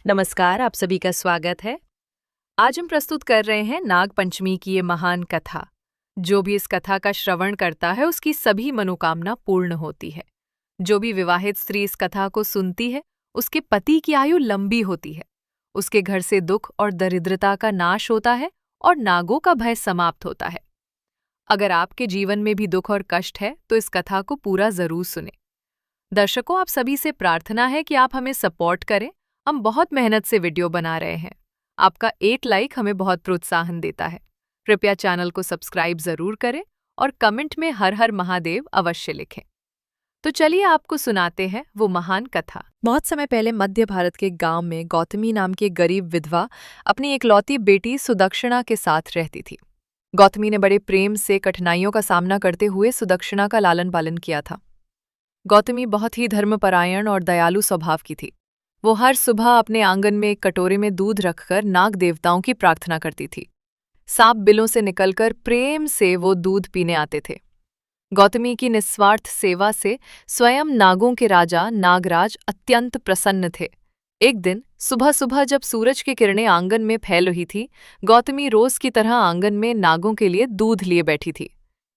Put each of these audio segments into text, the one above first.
नमस्कार, आप सभी का स्वागत है। आज हम प्रस्तुत कर रहे हैं नाग पंचमी की ये महान कथा। जो भी इस कथा का श्रवण करता है उसकी सभी मनोकामना पूर्ण होती है। जो भी विवाहित स्त्री इस कथा को सुनती है उसके पति की आयु लंबी होती है, उसके घर से दुख और दरिद्रता का नाश होता है और नागों का भय समाप्त होता है। अगर आपके जीवन में भी दुख और कष्ट है तो इस कथा को पूरा जरूर सुने। दर्शकों, आप सभी से प्रार्थना है कि आप हमें सपोर्ट करें। हम बहुत मेहनत से वीडियो बना रहे हैं। आपका एक लाइक हमें बहुत प्रोत्साहन देता है। कृपया चैनल को सब्सक्राइब जरूर करें और कमेंट में हर हर महादेव अवश्य लिखें। तो चलिए आपको सुनाते हैं वो महान कथा। बहुत समय पहले मध्य भारत के गांव में गौतमी नाम की एक गरीब विधवा अपनी इकलौती बेटी सुदक्षिणा के साथ रहती थी। गौतमी ने बड़े प्रेम से कठिनाइयों का सामना करते हुए सुदक्षिणा का लालन पालन किया था। गौतमी बहुत ही धर्मपरायण और दयालु स्वभाव की थी। वो हर सुबह अपने आंगन में एक कटोरे में दूध रखकर नाग देवताओं की प्रार्थना करती थी। सांप बिलों से निकलकर प्रेम से वो दूध पीने आते थे। गौतमी की निस्वार्थ सेवा से स्वयं नागों के राजा नागराज अत्यंत प्रसन्न थे। एक दिन सुबह सुबह जब सूरज की किरणें आंगन में फैल रही थी, गौतमी रोज की तरह आंगन में नागों के लिए दूध लिए बैठी थी।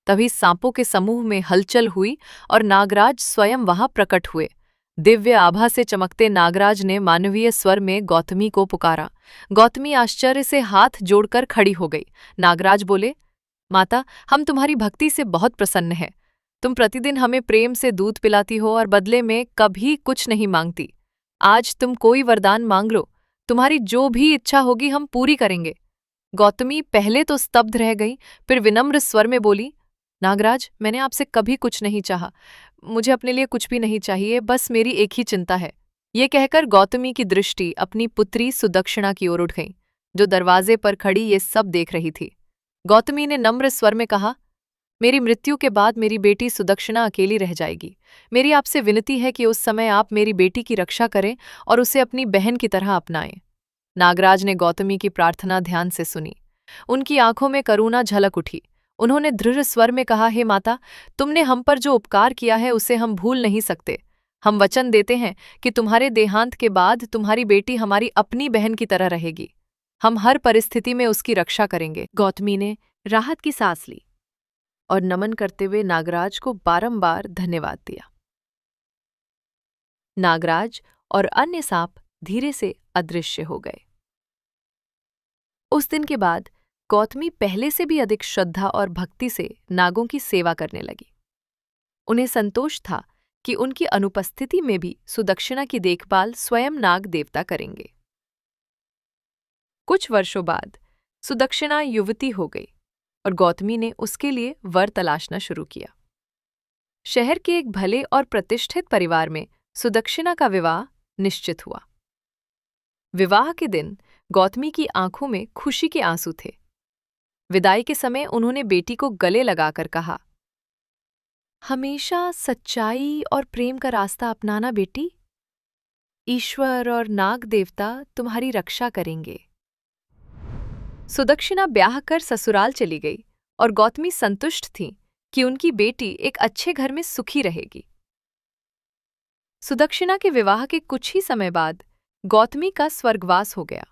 तभी सांपों के समूह में हलचल हुई और नागराज स्वयं वहां प्रकट हुए। दिव्य आभा से चमकते नागराज ने मानवीय स्वर में गौतमी को पुकारा। गौतमी आश्चर्य से हाथ जोड़कर खड़ी हो गई। नागराज बोले, माता, हम तुम्हारी भक्ति से बहुत प्रसन्न हैं। तुम प्रतिदिन हमें प्रेम से दूध पिलाती हो और बदले में कभी कुछ नहीं मांगती। आज तुम कोई वरदान मांग लो, तुम्हारी जो भी इच्छा होगी हम पूरी करेंगे। गौतमी पहले तो स्तब्ध रह गई, फिर विनम्र स्वर में बोली, नागराज, मैंने आपसे कभी कुछ नहीं चाहा। मुझे अपने लिए कुछ भी नहीं चाहिए, बस मेरी एक ही चिंता है। ये कहकर गौतमी की दृष्टि अपनी पुत्री सुदक्षिणा की ओर उठ गई, जो दरवाजे पर खड़ी ये सब देख रही थी। गौतमी ने नम्र स्वर में कहा, मेरी मृत्यु के बाद मेरी बेटी सुदक्षिणा अकेली रह जाएगी। मेरी आपसे विनती है कि उस समय आप मेरी बेटी की रक्षा करें और उसे अपनी बहन की तरह अपनाएं। नागराज ने गौतमी की प्रार्थना ध्यान से सुनी। उनकी आंखों में करुणा झलक उठी। उन्होंने दृढ़ स्वर में कहा, हे माता, तुमने हम पर जो उपकार किया है उसे हम भूल नहीं सकते। हम वचन देते हैं कि तुम्हारे देहांत के बाद तुम्हारी बेटी हमारी अपनी बहन की तरह रहेगी। हम हर परिस्थिति में उसकी रक्षा करेंगे। गौतमी ने राहत की सांस ली और नमन करते हुए नागराज को बारंबार धन्यवाद दिया। नागराज और अन्य सांप धीरे से अदृश्य हो गए। उस दिन के बाद गौतमी पहले से भी अधिक श्रद्धा और भक्ति से नागों की सेवा करने लगी। उन्हें संतोष था कि उनकी अनुपस्थिति में भी सुदक्षिणा की देखभाल स्वयं नाग देवता करेंगे। कुछ वर्षों बाद सुदक्षिणा युवती हो गई और गौतमी ने उसके लिए वर तलाशना शुरू किया। शहर के एक भले और प्रतिष्ठित परिवार में सुदक्षिणा का विवाह निश्चित हुआ। विवाह के दिन गौतमी की आंखों में खुशी के आंसू थे। विदाई के समय उन्होंने बेटी को गले लगाकर कहा, हमेशा सच्चाई और प्रेम का रास्ता अपनाना बेटी। ईश्वर और नाग देवता तुम्हारी रक्षा करेंगे। सुदक्षिणा ब्याह कर ससुराल चली गई और गौतमी संतुष्ट थी कि उनकी बेटी एक अच्छे घर में सुखी रहेगी। सुदक्षिणा के विवाह के कुछ ही समय बाद गौतमी का स्वर्गवास हो गया।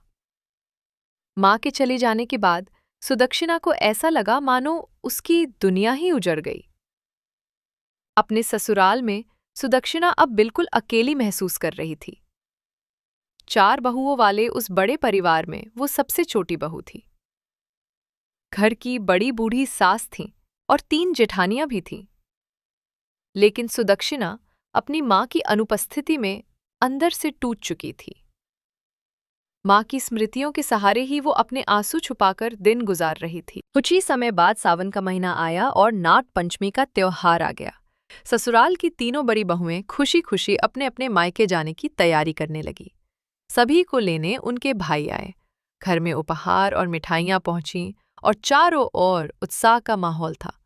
मां के चले जाने के बाद सुदक्षिणा को ऐसा लगा मानो उसकी दुनिया ही उजड़ गई। अपने ससुराल में सुदक्षिणा अब बिल्कुल अकेली महसूस कर रही थी। 4 बहुओं वाले उस बड़े परिवार में वो सबसे छोटी बहू थी। घर की बड़ी बूढ़ी सास थीं और 3 जेठानियां भी थीं। लेकिन सुदक्षिणा अपनी मां की अनुपस्थिति में अंदर से टूट चुकी थी। मां की स्मृतियों के सहारे ही वो अपने आंसू छुपाकर दिन गुजार रही थी। कुछ ही समय बाद सावन का महीना आया और नाग पंचमी का त्योहार आ गया। ससुराल की तीनों बड़ी बहुएं खुशी खुशी अपने अपने मायके जाने की तैयारी करने लगी। सभी को लेने उनके भाई आए। घर में उपहार और मिठाइयां पहुंचीं और चारों ओर उत्साह का माहौल था।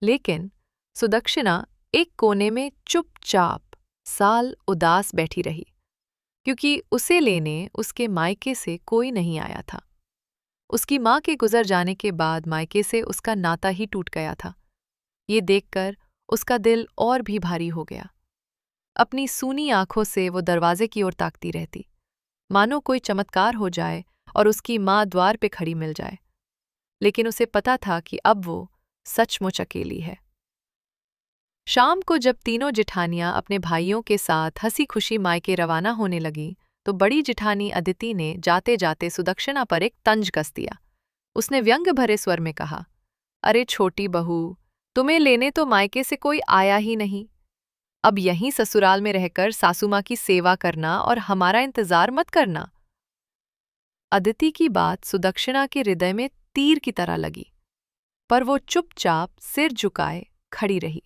लेकिन सुदक्षिणा एक कोने में चुपचाप साल उदास बैठी रही, क्योंकि उसे लेने उसके मायके से कोई नहीं आया था। उसकी मां के गुजर जाने के बाद मायके से उसका नाता ही टूट गया था। ये देखकर उसका दिल और भी भारी हो गया। अपनी सूनी आंखों से वो दरवाजे की ओर ताकती रहती, मानो कोई चमत्कार हो जाए और उसकी माँ द्वार पे खड़ी मिल जाए। लेकिन उसे पता था कि अब वो सचमुच अकेली है। शाम को जब तीनों जिठानियां अपने भाइयों के साथ हंसी खुशी मायके रवाना होने लगीं, तो बड़ी जिठानी अदिति ने जाते जाते सुदक्षिणा पर एक तंज कस दिया। उसने व्यंग भरे स्वर में कहा, अरे छोटी बहू, तुम्हें लेने तो मायके से कोई आया ही नहीं। अब यहीं ससुराल में रहकर सासू माँ की सेवा करना और हमारा इंतजार मत करना। अदिति की बात सुदक्षिणा के हृदय में तीर की तरह लगी, पर वो चुपचाप सिर झुकाए खड़ी रही।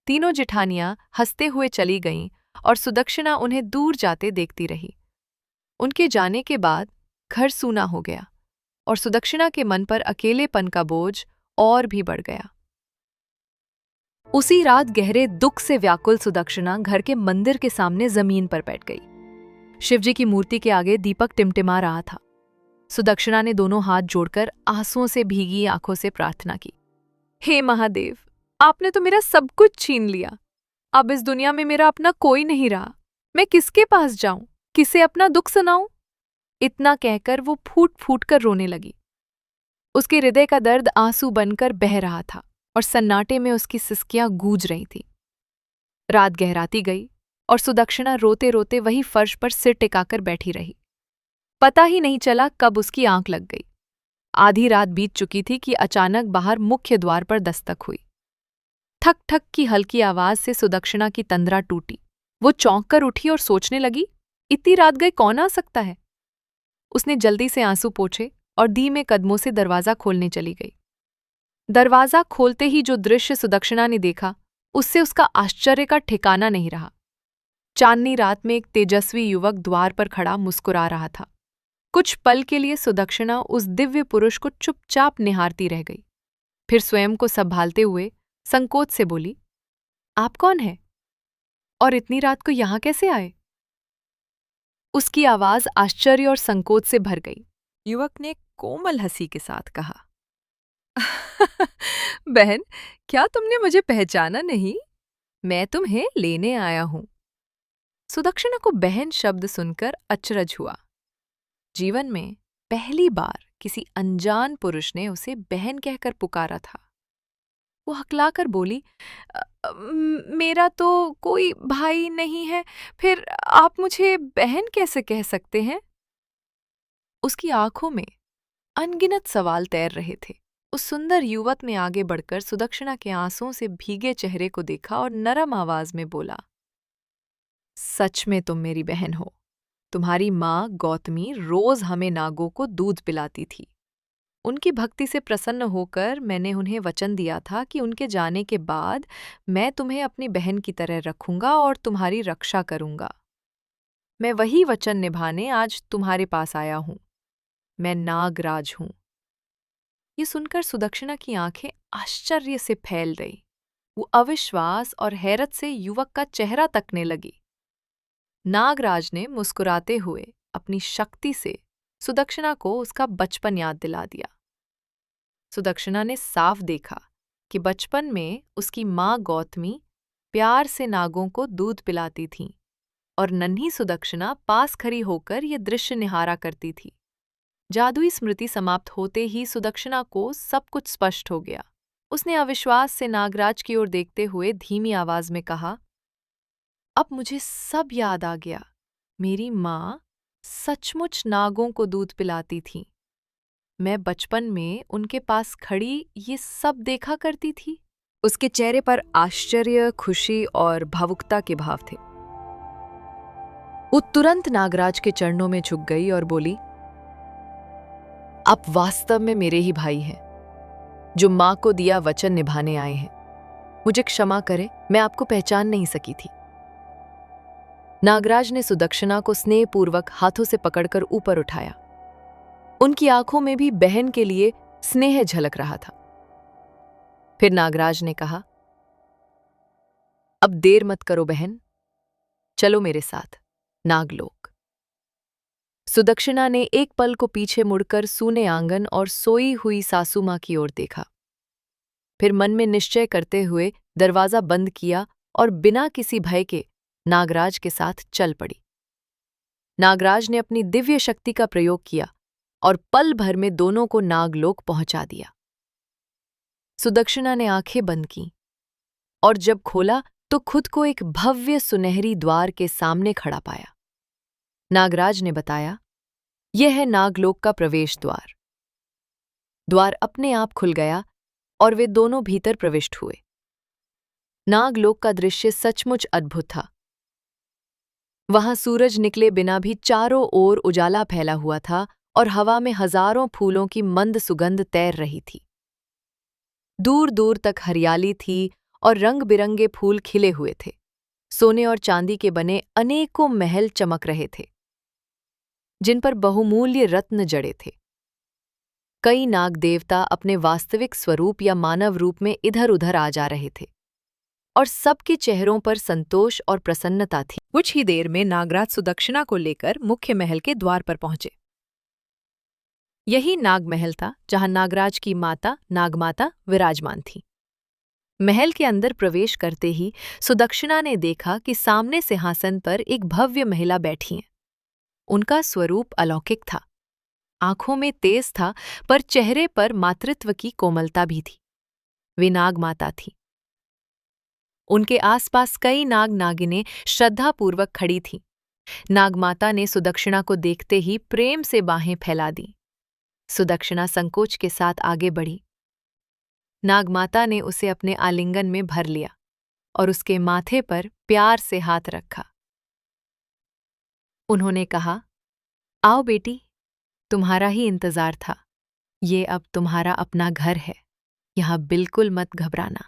तीनों जिठानियां हंसते हुए चली गईं और सुदक्षिणा उन्हें दूर जाते देखती रही। उनके जाने के बाद घर सूना हो गया और सुदक्षिणा के मन पर अकेलेपन का बोझ और भी बढ़ गया। उसी रात गहरे दुख से व्याकुल सुदक्षिणा घर के मंदिर के सामने जमीन पर बैठ गई। शिवजी की मूर्ति के आगे दीपक टिमटिमा रहा था। सुदक्षिणा ने दोनों हाथ जोड़कर आंसुओं से भीगी आंखों से प्रार्थना की, हे महादेव, आपने तो मेरा सब कुछ छीन लिया। अब इस दुनिया में मेरा अपना कोई नहीं रहा। मैं किसके पास जाऊं, किसे अपना दुख सुनाऊं? इतना कहकर वो फूट फूट कर रोने लगी। उसके हृदय का दर्द आंसू बनकर बह रहा था और सन्नाटे में उसकी सिसकियां गूंज रही थी। रात गहराती गई और सुदक्षिणा रोते रोते वही फर्श पर सिर टिकाकर बैठी रही। पता ही नहीं चला कब उसकी आंख लग गई। आधी रात बीत चुकी थी कि अचानक बाहर मुख्य द्वार पर दस्तक हुई। ठक ठक की हल्की आवाज से सुदक्षिणा की तंद्रा टूटी। वो चौंक कर उठी और सोचने लगी, इतनी रात गए कौन आ सकता है? उसने जल्दी से आंसू पोंछे और धीमे कदमों से दरवाजा खोलने चली गई। दरवाजा खोलते ही जो दृश्य सुदक्षिणा ने देखा, उससे उसका आश्चर्य का ठिकाना नहीं रहा। चांदनी रात में एक तेजस्वी युवक द्वार पर खड़ा मुस्कुरा रहा था। कुछ पल के लिए सुदक्षिणा उस दिव्य पुरुष को चुपचाप निहारती रह गई। फिर स्वयं को संभालते हुए संकोच से बोली, आप कौन हैं? और इतनी रात को यहां कैसे आए? उसकी आवाज आश्चर्य और संकोच से भर गई। युवक ने कोमल हंसी के साथ कहा, बहन, क्या तुमने मुझे पहचाना नहीं? मैं तुम्हें लेने आया हूं। सुदक्षिणा को बहन शब्द सुनकर अचरज हुआ। जीवन में पहली बार किसी अनजान पुरुष ने उसे बहन कहकर पुकारा था। वो हकलाकर बोली, मेरा तो कोई भाई नहीं है, फिर आप मुझे बहन कैसे कह सकते हैं? उसकी आंखों में अनगिनत सवाल तैर रहे थे। उस सुंदर युवक ने आगे बढ़कर सुदक्षिणा के आंसुओं से भीगे चेहरे को देखा और नरम आवाज में बोला, सच में तुम मेरी बहन हो। तुम्हारी माँ गौतमी रोज हमें नागों को दूध पिलाती थी। उनकी भक्ति से प्रसन्न होकर मैंने उन्हें वचन दिया था कि उनके जाने के बाद मैं तुम्हें अपनी बहन की तरह रखूंगा और तुम्हारी रक्षा करूंगा। मैं वही वचन निभाने आज तुम्हारे पास आया हूं। मैं नागराज हूं। ये सुनकर सुदक्षिणा की आंखें आश्चर्य से फैल गईं। वो अविश्वास और हैरत से युवक का चेहरा तकने लगी। नागराज ने मुस्कुराते हुए अपनी शक्ति से सुदक्षिणा को उसका बचपन याद दिला दिया। सुदक्षिणा ने साफ देखा कि बचपन में उसकी माँ गौतमी प्यार से नागों को दूध पिलाती थीं और नन्ही सुदक्षिणा पास खड़ी होकर ये दृश्य निहारा करती थी। जादुई स्मृति समाप्त होते ही सुदक्षिणा को सब कुछ स्पष्ट हो गया। उसने अविश्वास से नागराज की ओर देखते हुए धीमी आवाज में कहा, अब मुझे सब याद आ गया। मेरी माँ सचमुच नागों को दूध पिलाती थी। मैं बचपन में उनके पास खड़ी ये सब देखा करती थी। उसके चेहरे पर आश्चर्य, खुशी और भावुकता के भाव थे। वो तुरंत नागराज के चरणों में झुक गई और बोली, आप वास्तव में मेरे ही भाई हैं, जो माँ को दिया वचन निभाने आए हैं। मुझे क्षमा करें, मैं आपको पहचान नहीं सकी थी। नागराज ने सुदक्षिणा को स्नेहपूर्वक हाथों से पकड़कर ऊपर उठाया। उनकी आंखों में भी बहन के लिए स्नेह झलक रहा था। फिर नागराज ने कहा, अब देर मत करो बहन, चलो मेरे साथ नागलोक। सुदक्षिणा ने एक पल को पीछे मुड़कर सूने आंगन और सोई हुई सासू माँ की ओर देखा। फिर मन में निश्चय करते हुए दरवाजा बंद किया और बिना किसी भय के नागराज के साथ चल पड़ी। नागराज ने अपनी दिव्य शक्ति का प्रयोग किया और पल भर में दोनों को नागलोक पहुंचा दिया। सुदक्षिणा ने आंखें बंद कीं और जब खोला तो खुद को एक भव्य सुनहरी द्वार के सामने खड़ा पाया। नागराज ने बताया, यह है नागलोक का प्रवेश द्वार। द्वार अपने आप खुल गया और वे दोनों भीतर प्रविष्ट हुए। नागलोक का दृश्य सचमुच अद्भुत था। वहां सूरज निकले बिना भी चारों ओर उजाला फैला हुआ था और हवा में हजारों फूलों की मंद सुगंध तैर रही थी। दूर दूर तक हरियाली थी और रंग बिरंगे फूल खिले हुए थे। सोने और चांदी के बने अनेकों महल चमक रहे थे, जिन पर बहुमूल्य रत्न जड़े थे। कई नाग देवता अपने वास्तविक स्वरूप या मानव रूप में इधर उधर आ जा रहे थे और सबके चेहरों पर संतोष और प्रसन्नता थी। कुछ ही देर में नागराज सुदक्षिणा को लेकर मुख्य महल के द्वार पर पहुंचे। यही नागमहल था जहां नागराज की माता नागमाता विराजमान थी। महल के अंदर प्रवेश करते ही सुदक्षिणा ने देखा कि सामने सिंहासन पर एक भव्य महिला बैठी है। उनका स्वरूप अलौकिक था। आंखों में तेज था, पर चेहरे पर मातृत्व की कोमलता भी थी। वे नागमाता थी। उनके आसपास कई नाग नागिनें श्रद्धापूर्वक खड़ी थीं। नागमाता ने सुदक्षिणा को देखते ही प्रेम से बाहें फैला दीं। सुदक्षिणा संकोच के साथ आगे बढ़ी। नागमाता ने उसे अपने आलिंगन में भर लिया और उसके माथे पर प्यार से हाथ रखा। उन्होंने कहा, आओ बेटी, तुम्हारा ही इंतजार था। ये अब तुम्हारा अपना घर है। यहां बिल्कुल मत घबराना।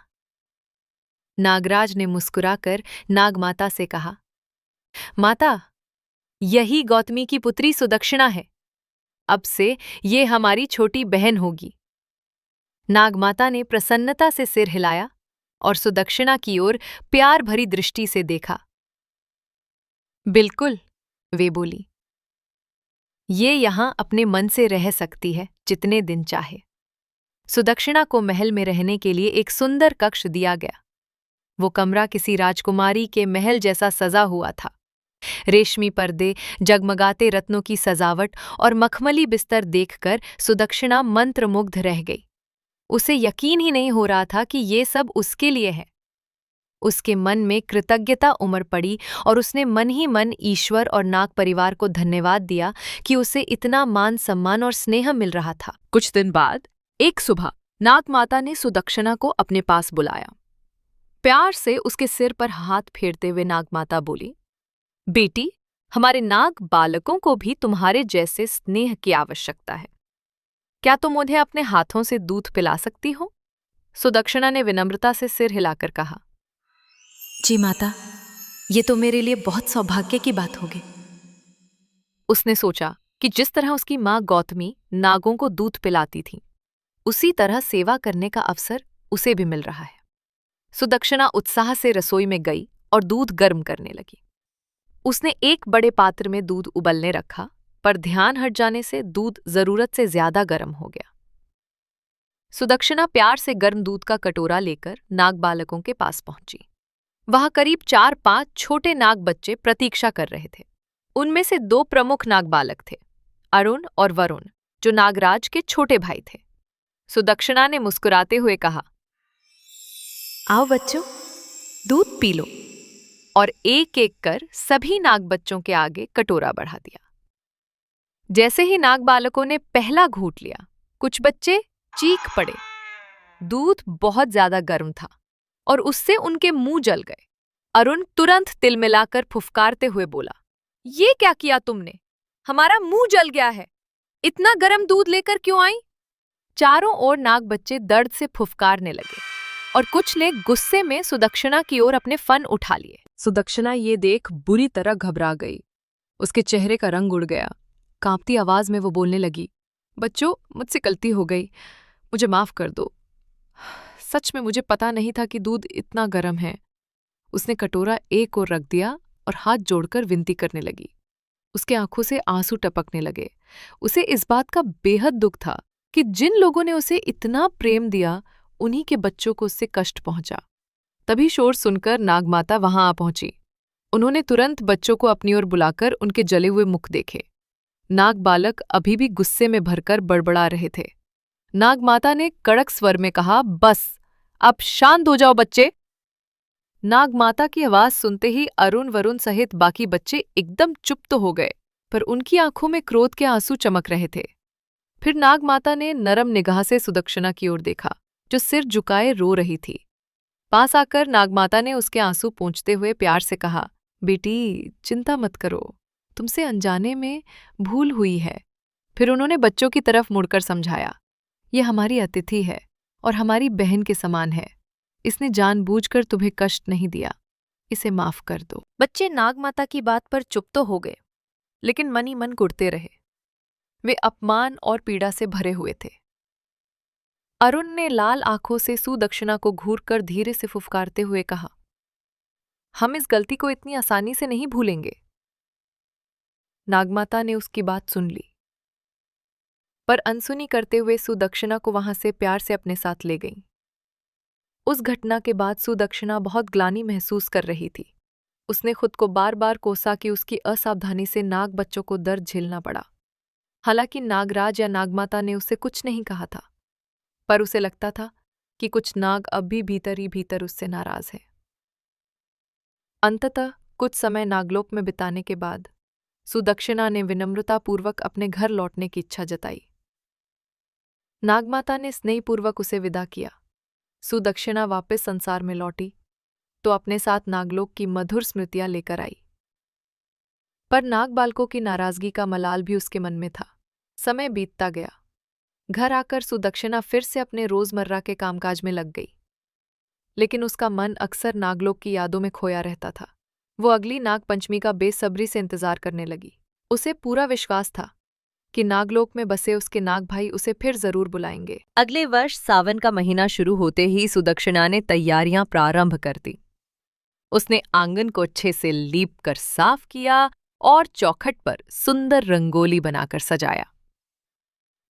नागराज ने मुस्कुराकर नागमाता से कहा, माता, यही गौतमी की पुत्री सुदक्षिणा है। अब से ये हमारी छोटी बहन होगी। नागमाता ने प्रसन्नता से सिर हिलाया और सुदक्षिणा की ओर प्यार भरी दृष्टि से देखा। बिल्कुल, वे बोली, ये यहां अपने मन से रह सकती है जितने दिन चाहे। सुदक्षिणा को महल में रहने के लिए एक सुंदर कक्ष दिया गया। वो कमरा किसी राजकुमारी के महल जैसा सजा हुआ था। रेशमी पर्दे, जगमगाते रत्नों की सजावट और मखमली बिस्तर देखकर सुदक्षिणा मंत्रमुग्ध रह गई। उसे यकीन ही नहीं हो रहा था कि ये सब उसके लिए है। उसके मन में कृतज्ञता उमड़ पड़ी और उसने मन ही मन ईश्वर और नाग परिवार को धन्यवाद दिया कि उसे इतना मान सम्मान और स्नेह मिल रहा था। कुछ दिन बाद एक सुबह नागमाता ने सुदक्षिणा को अपने पास बुलाया। प्यार से उसके सिर पर हाथ फेरते हुए नागमाता बोली, बेटी, हमारे नाग बालकों को भी तुम्हारे जैसे स्नेह की आवश्यकता है। क्या तुम उन्हें अपने हाथों से दूध पिला सकती हो? सुदक्षिणा ने विनम्रता से सिर हिलाकर कहा, जी माता, ये तो मेरे लिए बहुत सौभाग्य की बात होगी। उसने सोचा कि जिस तरह उसकी माँ गौतमी नागों को दूध पिलाती थी, उसी तरह सेवा करने का अवसर उसे भी मिल रहा है। सुदक्षिणा उत्साह से रसोई में गई और दूध गर्म करने लगी। उसने एक बड़े पात्र में दूध उबलने रखा, पर ध्यान हट जाने से दूध जरूरत से ज्यादा गर्म हो गया। सुदक्षिणा प्यार से गर्म दूध का कटोरा लेकर नाग बालकों के पास पहुंची। वहां करीब 4-5 छोटे नाग बच्चे प्रतीक्षा कर रहे थे। उनमें से 2 प्रमुख नाग बालक थे, अरुण और वरुण, जो नागराज के छोटे भाई थे। सुदक्षिणा ने मुस्कुराते हुए कहा, आओ बच्चों, दूध पी लो, और एक एक कर सभी नाग बच्चों के आगे कटोरा बढ़ा दिया। जैसे ही नाग बालकों ने पहला घूंट लिया, कुछ बच्चे चीख पड़े। दूध बहुत ज्यादा गर्म था और उससे उनके मुंह जल गए। अरुण तुरंत तिलमिलाकर फुफकारते हुए बोला, ये क्या किया तुमने? हमारा मुंह जल गया है। इतना गर्म दूध लेकर क्यों आई? चारों ओर नाग बच्चे दर्द से फुफकारने लगे और कुछ ने गुस्से में सुदक्षिणा की ओर अपने फन उठा लिए। सुदक्षिणा ये देख बुरी तरह घबरा गई। उसके चेहरे का रंग उड़ गया। कांपती आवाज में वो बोलने लगी, बच्चों, मुझसे गलती हो गई, मुझे माफ कर दो। सच में मुझे पता नहीं था कि दूध इतना गर्म है। उसने कटोरा एक ओर रख दिया और हाथ जोड़कर विनती करने लगी। उसके आंखों से आंसू टपकने लगे। उसे इस बात का बेहद दुख था कि जिन लोगों ने उसे इतना प्रेम दिया, उन्हीं के बच्चों को उससे कष्ट पहुंचा। तभी शोर सुनकर नागमाता वहां आ पहुंची। उन्होंने तुरंत बच्चों को अपनी ओर बुलाकर उनके जले हुए मुख देखे। नाग बालक अभी भी गुस्से में भरकर बड़बड़ा रहे थे। नाग माता ने कड़क स्वर में कहा, बस अब शांत हो जाओ बच्चे। नाग माता की आवाज सुनते ही अरुण वरुण सहित बाकी बच्चे एकदम चुप तो हो गए, पर उनकी आंखों में क्रोध के आंसू चमक रहे थे। फिर नाग माता ने नरम निगाह से सुदक्षिणा की ओर देखा, जो सिर झुकाए रो रही थी। पास आकर नागमाता ने उसके आंसू पोंछते हुए प्यार से कहा, बेटी चिंता मत करो, तुमसे अनजाने में भूल हुई है। फिर उन्होंने बच्चों की तरफ मुड़कर समझाया, ये हमारी अतिथि है और हमारी बहन के समान है। इसने जानबूझकर तुम्हें कष्ट नहीं दिया, इसे माफ कर दो। बच्चे नागमाता की बात पर चुप तो हो गए, लेकिन मन ही मन कुढ़ते रहे। वे अपमान और पीड़ा से भरे हुए थे। अरुण ने लाल आंखों से सुदक्षिणा को घूरकर धीरे से फुफकारते हुए कहा, हम इस गलती को इतनी आसानी से नहीं भूलेंगे। नागमाता ने उसकी बात सुन ली, पर अनसुनी करते हुए सुदक्षिणा को वहां से प्यार से अपने साथ ले गई। उस घटना के बाद सुदक्षिणा बहुत ग्लानि महसूस कर रही थी। उसने खुद को बार बार कोसा कि उसकी असावधानी से नाग बच्चों को दर्द झेलना पड़ा। हालांकि नागराज या नागमाता ने उसे कुछ नहीं कहा था, पर उसे लगता था कि कुछ नाग अब भी भीतर ही भीतर उससे नाराज है। अंततः कुछ समय नागलोक में बिताने के बाद सुदक्षिणा ने विनम्रतापूर्वक अपने घर लौटने की इच्छा जताई। नागमाता ने स्नेहपूर्वक उसे विदा किया। सुदक्षिणा वापस संसार में लौटी तो अपने साथ नागलोक की मधुर स्मृतियां लेकर आई। पर नाग बालकों की नाराजगी का मलाल भी उसके मन में था। समय बीतता गया। घर आकर सुदक्षिणा फिर से अपने रोजमर्रा के कामकाज में लग गई, लेकिन उसका मन अक्सर नागलोक की यादों में खोया रहता था। वो अगली नाग पंचमी का बेसब्री से इंतजार करने लगी। उसे पूरा विश्वास था कि नागलोक में बसे उसके नाग भाई उसे फिर जरूर बुलाएंगे। अगले वर्ष सावन का महीना शुरू होते ही सुदक्षिणा ने तैयारियां प्रारंभ कर दी। उसने आंगन को अच्छे से लीप कर साफ किया और चौखट पर सुंदर रंगोली बनाकर सजाया।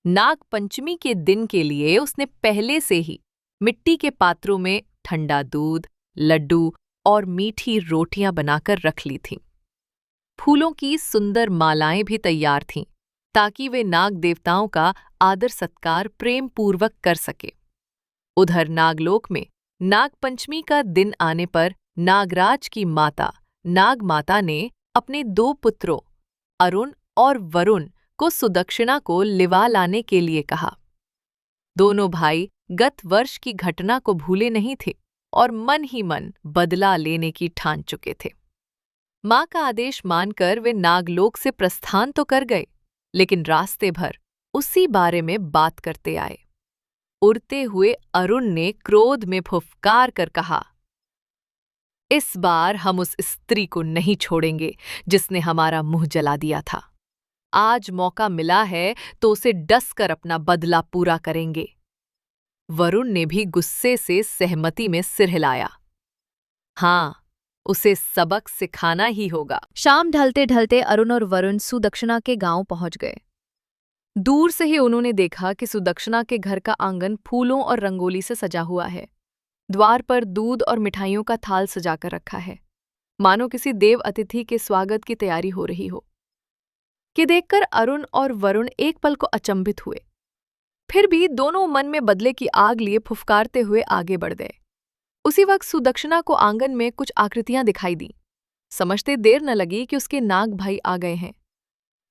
नाग पंचमी के दिन के लिए उसने पहले से ही मिट्टी के पात्रों में ठंडा दूध, लड्डू और मीठी रोटियां बनाकर रख ली थीं। फूलों की सुंदर मालाएं भी तैयार थीं, ताकि वे नाग देवताओं का आदर सत्कार प्रेम पूर्वक कर सके। उधर नागलोक में नाग पंचमी का दिन आने पर नागराज की माता नागमाता ने अपने 2 पुत्रों अरुण और वरुण को सुदक्षिणा को लिवा लाने के लिए कहा। दोनों भाई गत वर्ष की घटना को भूले नहीं थे और मन ही मन बदला लेने की ठान चुके थे। मां का आदेश मानकर वे नागलोक से प्रस्थान तो कर गए, लेकिन रास्ते भर उसी बारे में बात करते आए। उड़ते हुए अरुण ने क्रोध में फुफकार कर कहा, इस बार हम उस स्त्री को नहीं छोड़ेंगे जिसने हमारा मुंह जला दिया था। आज मौका मिला है तो उसे डसकर अपना बदला पूरा करेंगे। वरुण ने भी गुस्से से सहमति में सिर हिलाया। हाँ, उसे सबक सिखाना ही होगा। शाम ढलते ढलते अरुण और वरुण सुदक्षिणा के गांव पहुंच गए। दूर से ही उन्होंने देखा कि सुदक्षिणा के घर का आंगन फूलों और रंगोली से सजा हुआ है। द्वार पर दूध और मिठाइयों का थाल सजाकर रखा है, मानो किसी देव अतिथि के स्वागत की तैयारी हो रही हो। कि देखकर अरुण और वरुण एक पल को अचंभित हुए, फिर भी दोनों मन में बदले की आग लिए फुफकारते हुए आगे बढ़ गए। उसी वक्त सुदक्षिणा को आंगन में कुछ आकृतियां दिखाई दी। समझते देर न लगी कि उसके नाग भाई आ गए हैं।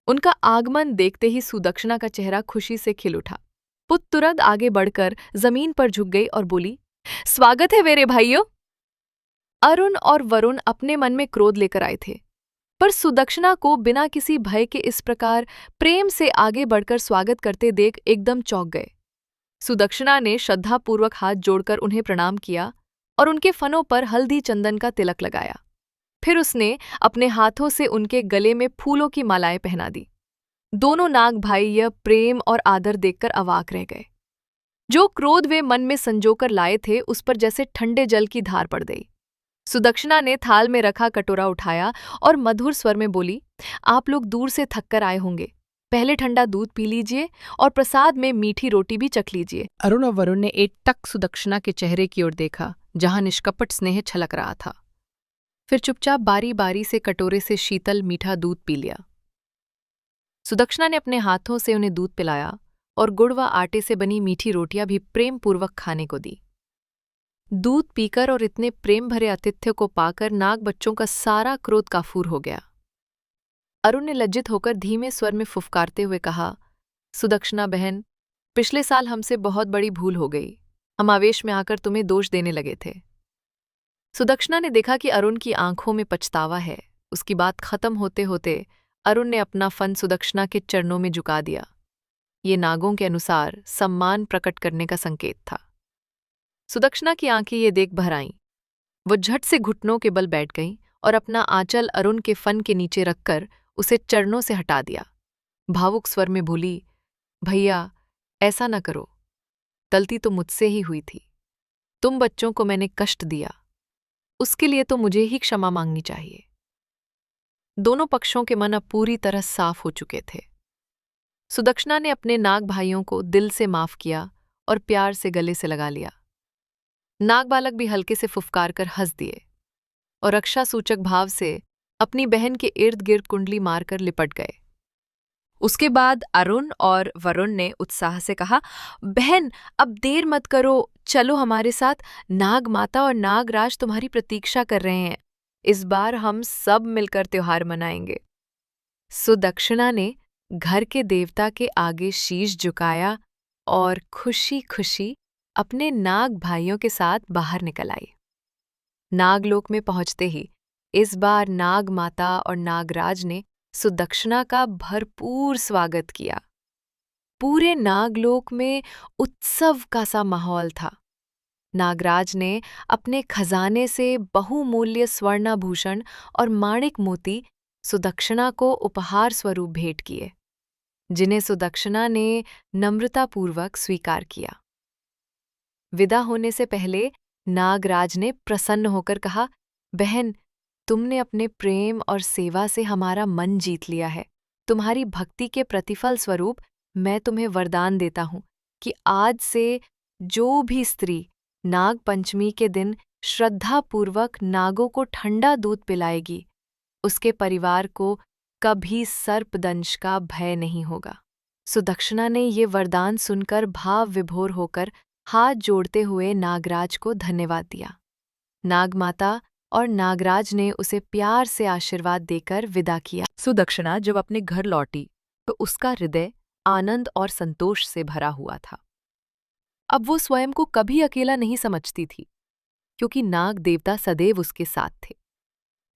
उनका आगमन देखते ही सुदक्षिणा का चेहरा खुशी से खिल उठा। पुत तुरंत आगे बढ़कर जमीन पर झुक गई और बोली, स्वागत है मेरे भाइयों। अरुण और वरुण अपने मन में क्रोध लेकर आए थे, पर सुदक्षिणा को बिना किसी भय के इस प्रकार प्रेम से आगे बढ़कर स्वागत करते देख एकदम चौंक गए। सुदक्षिणा ने श्रद्धापूर्वक हाथ जोड़कर उन्हें प्रणाम किया और उनके फनों पर हल्दी चंदन का तिलक लगाया। फिर उसने अपने हाथों से उनके गले में फूलों की मालाएं पहना दी। दोनों नाग भाई यह प्रेम और आदर देखकर अवाक रह गए। जो क्रोध वे मन में संजोकर लाए थे उस पर जैसे ठंडे जल की धार पड़ गई। सुदक्षिणा ने थाल में रखा कटोरा उठाया और मधुर स्वर में बोली, आप लोग दूर से थक कर आए होंगे, पहले ठंडा दूध पी लीजिए और प्रसाद में मीठी रोटी भी चख लीजिए। अरुण और वरुण ने एकटक सुदक्षिणा के चेहरे की ओर देखा, जहां निष्कपट स्नेह छलक रहा था। फिर चुपचाप बारी बारी से कटोरे से शीतल मीठा दूध पी लिया। सुदक्षिणा ने अपने हाथों से उन्हें दूध पिलाया और गुड़ व आटे से बनी मीठी रोटियां भी प्रेम पूर्वक खाने को दी। दूध पीकर और इतने प्रेम भरे आतिथ्य को पाकर नाग बच्चों का सारा क्रोध काफूर हो गया। अरुण ने लज्जित होकर धीमे स्वर में फुफकारते हुए कहा, सुदक्षिणा बहन, पिछले साल हमसे बहुत बड़ी भूल हो गई। हम आवेश में आकर तुम्हें दोष देने लगे थे। सुदक्षिणा ने देखा कि अरुण की आंखों में पछतावा है। उसकी बात खत्म होते होते अरुण ने अपना फन सुदक्षिणा के चरणों में झुका दिया। ये नागों के अनुसार सम्मान प्रकट करने का संकेत था। सुदक्षिणा की आंखें ये देख भर आईं। वो झट से घुटनों के बल बैठ गईं और अपना आंचल अरुण के फन के नीचे रखकर उसे चरणों से हटा दिया। भावुक स्वर में बोली, भैया, ऐसा न करो। गलती तो मुझसे ही हुई थी। तुम बच्चों को मैंने कष्ट दिया, उसके लिए तो मुझे ही क्षमा मांगनी चाहिए। दोनों पक्षों के मन अब पूरी तरह साफ हो चुके थे। सुदक्षिणा ने अपने नाग भाइयों को दिल से माफ किया और प्यार से गले से लगा लिया। नाग बालक भी हल्के से फुफकार कर हंस दिए और रक्षा सूचक भाव से अपनी बहन के इर्द गिर्द कुंडली मारकर लिपट गए। उसके बाद अरुण और वरुण ने उत्साह से कहा, बहन, अब देर मत करो, चलो हमारे साथ। नाग माता और नागराज तुम्हारी प्रतीक्षा कर रहे हैं। इस बार हम सब मिलकर त्योहार मनाएंगे। सुदक्षिणा ने घर के देवता के आगे शीश झुकाया और खुशी खुशी अपने नाग भाइयों के साथ बाहर निकल आई। नागलोक में पहुंचते ही इस बार नाग माता और नागराज ने सुदक्षिणा का भरपूर स्वागत किया। पूरे नागलोक में उत्सव का सा माहौल था। नागराज ने अपने खजाने से बहुमूल्य स्वर्णाभूषण और माणिक मोती सुदक्षिणा को उपहार स्वरूप भेंट किए, जिन्हें सुदक्षिणा ने नम्रतापूर्वक स्वीकार किया। विदा होने से पहले नागराज ने प्रसन्न होकर कहा, बहन, तुमने अपने प्रेम और सेवा से हमारा मन जीत लिया है। तुम्हारी भक्ति के प्रतिफल स्वरूप मैं तुम्हें वरदान देता हूँ कि आज से जो भी स्त्री नाग पंचमी के दिन श्रद्धापूर्वक नागों को ठंडा दूध पिलाएगी, उसके परिवार को कभी सर्पदंश का भय नहीं होगा। सुदक्षिणा ने ये वरदान सुनकर भाव विभोर होकर हाथ जोड़ते हुए नागराज को धन्यवाद दिया। नागमाता और नागराज ने उसे प्यार से आशीर्वाद देकर विदा किया। सुदक्षिणा जब अपने घर लौटी तो उसका हृदय आनंद और संतोष से भरा हुआ था। अब वो स्वयं को कभी अकेला नहीं समझती थी, क्योंकि नाग देवता सदैव उसके साथ थे।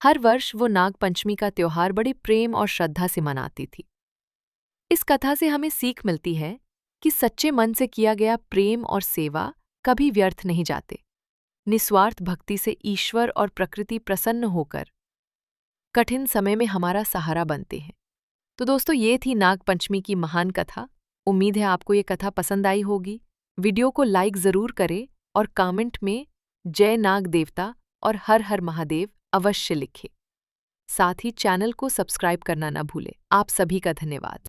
हर वर्ष वो नाग पंचमी का त्योहार बड़े प्रेम और श्रद्धा से मनाती थी। इस कथा से हमें सीख मिलती है कि सच्चे मन से किया गया प्रेम और सेवा कभी व्यर्थ नहीं जाते। निस्वार्थ भक्ति से ईश्वर और प्रकृति प्रसन्न होकर कठिन समय में हमारा सहारा बनते हैं। तो दोस्तों, ये थी नाग पंचमी की महान कथा। उम्मीद है आपको ये कथा पसंद आई होगी। वीडियो को लाइक ज़रूर करें और कमेंट में जय नाग देवता और हर हर महादेव अवश्य लिखें। साथ ही चैनल को सब्सक्राइब करना ना भूलें। आप सभी का धन्यवाद।